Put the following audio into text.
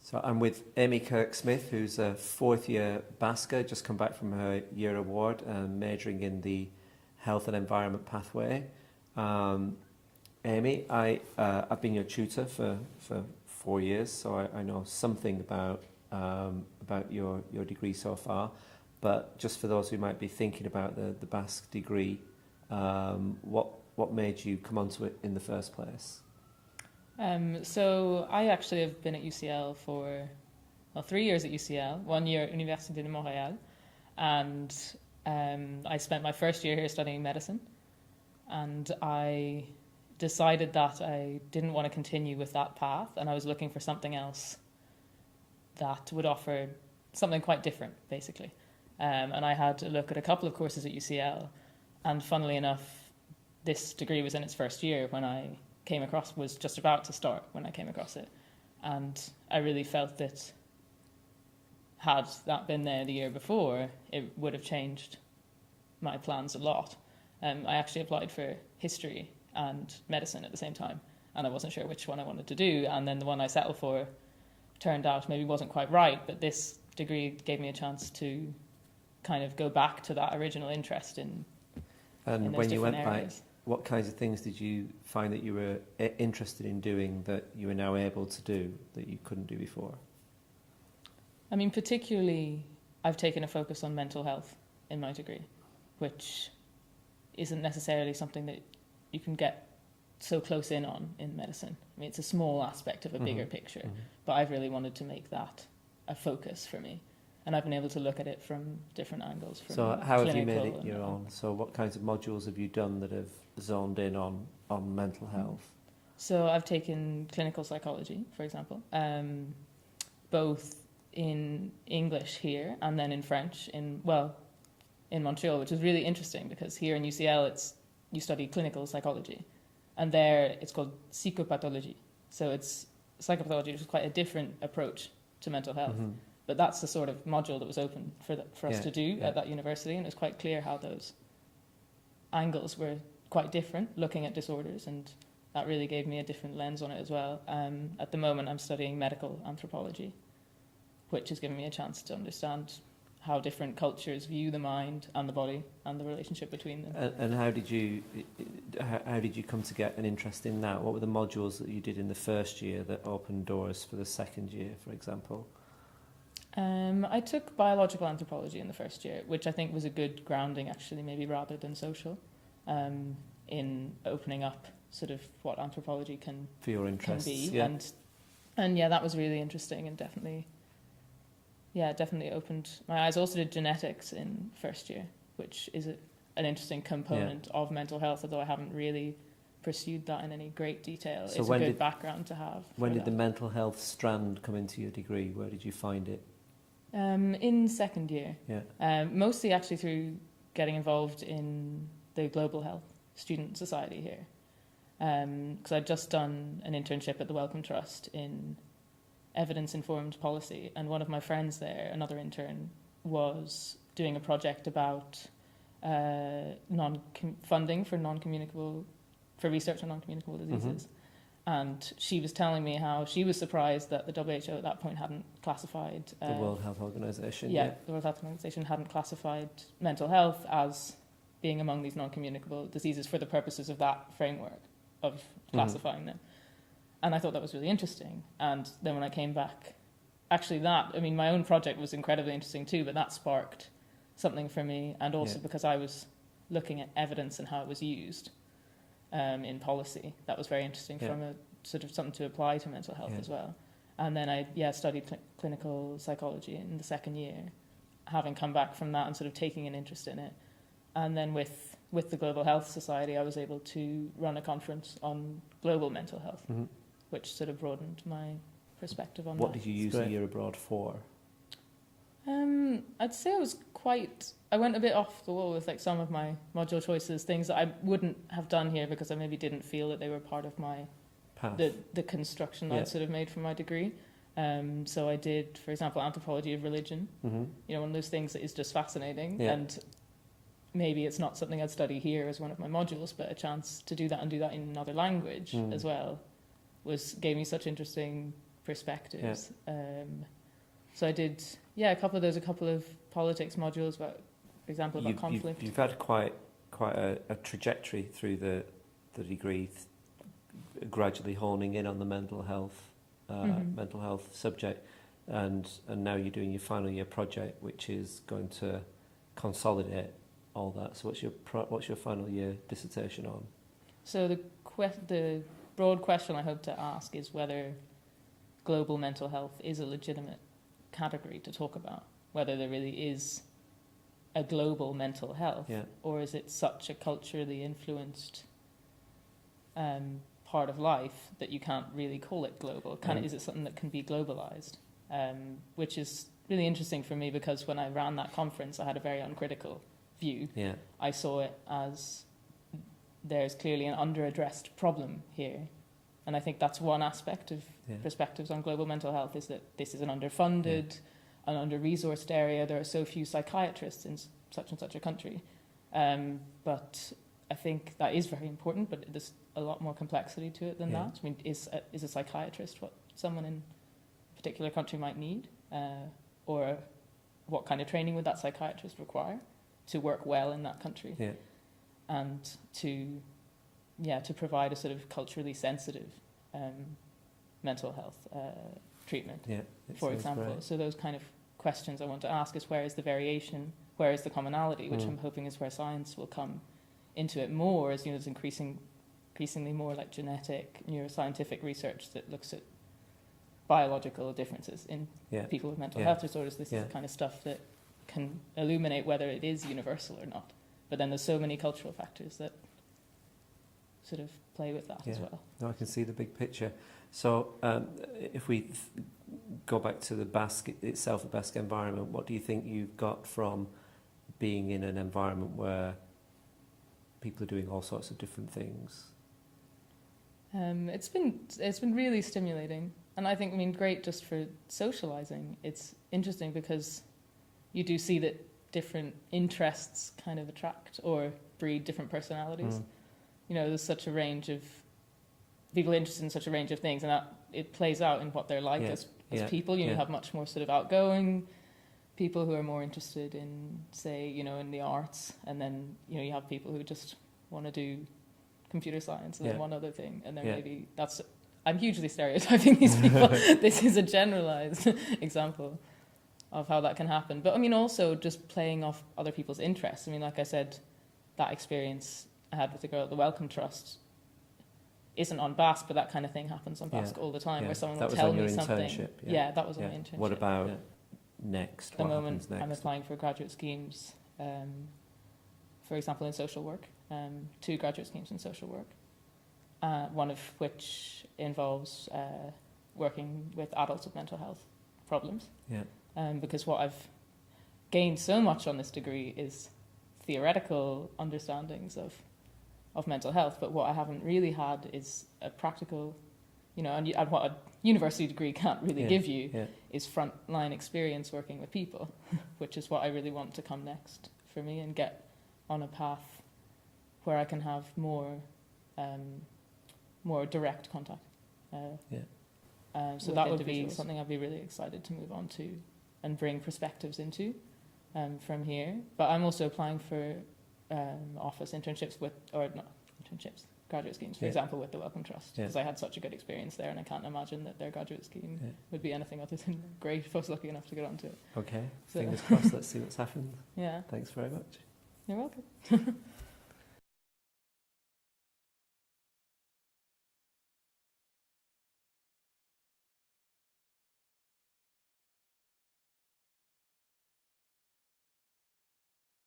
So I'm with Amy Kirk-Smith, who's a fourth-year BASc, just come back from her year award, majoring in the health and environment pathway. Amy, I've been your tutor for 4 years, so I know something about your degree so far. But just for those who might be thinking about the BASc degree, what made you come onto it in the first place? So I actually have been at UCL for 3 years at UCL, 1 year at Université de Montréal, and I spent my first year here studying medicine, and I decided that I didn't want to continue with that path, and I was looking for something else that would offer something quite different, basically. And I had a look at a couple of courses at UCL, and funnily enough, this degree was in its first year when I was just about to start when I came across it. And I really felt that had that been there the year before, it would have changed my plans a lot. I actually applied for history and medicine at the same time, and I wasn't sure which one I wanted to do. And then the one I settled for turned out maybe wasn't quite right, but this degree gave me a chance to kind of go back to that original interest in those when you went areas. back, what kinds of things did you find that you were interested in doing that you are now able to do that you couldn't do before? I mean, particularly, I've taken a focus on mental health in my degree, which isn't necessarily something that you can get so close in on in medicine. I mean, it's a small aspect of a bigger picture, but I've really wanted to make that a focus for me. And I've been able to look at it from different angles. So how have you made it your own? So what kinds of modules have you done that have zoned in on mental health? So I've taken clinical psychology, for example, both in English here and then in French in Montreal, which is really interesting because here in UCL you study clinical psychology, and there it's called psychopathology. So it's psychopathology, which is quite a different approach to mental health. But that's the sort of module that was open for us to do at that university, and it was quite clear how those angles were quite different, looking at disorders, and that really gave me a different lens on it as well. At the moment, I'm studying medical anthropology, which has given me a chance to understand how different cultures view the mind and the body and the relationship between them. And how did you come to get an interest in that? What were the modules that you did in the first year that opened doors for the second year, for example? I took biological anthropology in the first year, which I think was a good grounding, actually, maybe rather than social, in opening up sort of what anthropology can for your interests, can be. Yeah. And yeah, that was really interesting and definitely opened my eyes. I also did genetics in first year, which is an interesting component of mental health, although I haven't really pursued that in any great detail. So it's a good background to have. When did the mental health strand come into your degree? Where did you find it? In second year. Yeah. Mostly actually through getting involved in the Global Health Student Society here. Because I'd just done an internship at the Wellcome Trust in evidence-informed policy, and one of my friends there, another intern, was doing a project about funding for research on non-communicable diseases. And she was telling me how she was surprised that the WHO at that point hadn't classified... the World Health Organization. The World Health Organization hadn't classified mental health as being among these non-communicable diseases for the purposes of that framework of classifying them. And I thought that was really interesting. And then when I came back, actually my own project was incredibly interesting too, but that sparked something for me. And also because I was looking at evidence and how it was used in policy. That was very interesting from a sort of something to apply to mental health as well. And then I studied clinical psychology in the second year, having come back from that and sort of taking an interest in it. And then with the Global Health Society, I was able to run a conference on global mental health, which sort of broadened my perspective on What that. did you use a year abroad for? I'd say I went a bit off the wall with like some of my module choices, things that I wouldn't have done here because I maybe didn't feel that they were part of my path. The construction I'd sort of made for my degree. So I did, for example, anthropology of religion. One of those things that is just fascinating, and maybe it's not something I'd study here as one of my modules, but a chance to do that and do that in another language as well gave me such interesting perspectives. So I did, a couple of politics modules, for example, about conflict. You've had quite a trajectory through the degree, gradually honing in on the mental health subject, and now you're doing your final year project, which is going to consolidate all that. So what's your final year dissertation on? So the broad question I hope to ask is whether global mental health is a legitimate category to talk about, whether there really is a global mental health, or is it such a culturally influenced part of life that you can't really call it global? Is it something that can be globalized? Which is really interesting for me, because when I ran that conference, I had a very uncritical view. I saw it as there's clearly an under-addressed problem here. And I think that's one aspect of perspectives on global mental health, is that this is an underfunded, an under-resourced area. There are so few psychiatrists in such and such a country. But I think that is very important, but there's a lot more complexity to it than that. I mean, is a psychiatrist what someone in a particular country might need? Or what kind of training would that psychiatrist require to work well in that country? And to provide a sort of culturally sensitive mental health treatment, for example. Great. So those kind of questions I want to ask is, where is the variation, where is the commonality, which I'm hoping is where science will come into it more, as there's increasingly more like genetic, neuroscientific research that looks at biological differences in people with mental health disorders. This is the kind of stuff that can illuminate whether it is universal or not. But then there's so many cultural factors that sort of play with that as well. No, I can see the big picture. So if we go back to the BASc itself, the BASc environment, what do you think you've got from being in an environment where people are doing all sorts of different things? It's been really stimulating, and I think, great just for socializing. It's interesting because you do see that different interests kind of attract or breed different personalities. There's such a range of people interested in such a range of things, and that it plays out in what they're like as people. You have much more sort of outgoing people who are more interested in, say, in the arts, and then you have people who just want to do computer science and then one other thing, and then maybe I'm hugely stereotyping these people. This is a generalized example of how that can happen. But also just playing off other people's interests. Like I said, that experience I had with the girl at the Wellcome Trust isn't on BASc, but that kind of thing happens on BASc all the time, where someone will tell me something. That was on my internship. What about next? At the moment, I'm applying for graduate schemes, for example, in social work, 2 graduate schemes in social work, one of which involves working with adults with mental health problems. Because what I've gained so much on this degree is theoretical understandings of mental health, but what I haven't really had is a practical, and what a university degree can't really give you is frontline experience working with people, which is what I really want to come next for me, and get on a path where I can have more direct contact. So that would be something I'd be really excited to move on to and bring perspectives into from here. But I'm also applying for office internships graduate schemes, for example, with the Wellcome Trust, because I had such a good experience there, and I can't imagine that their graduate scheme would be anything other than great if I was lucky enough to get onto it. Okay, fingers crossed. Let's see what's happened. Yeah. Thanks very much. You're welcome.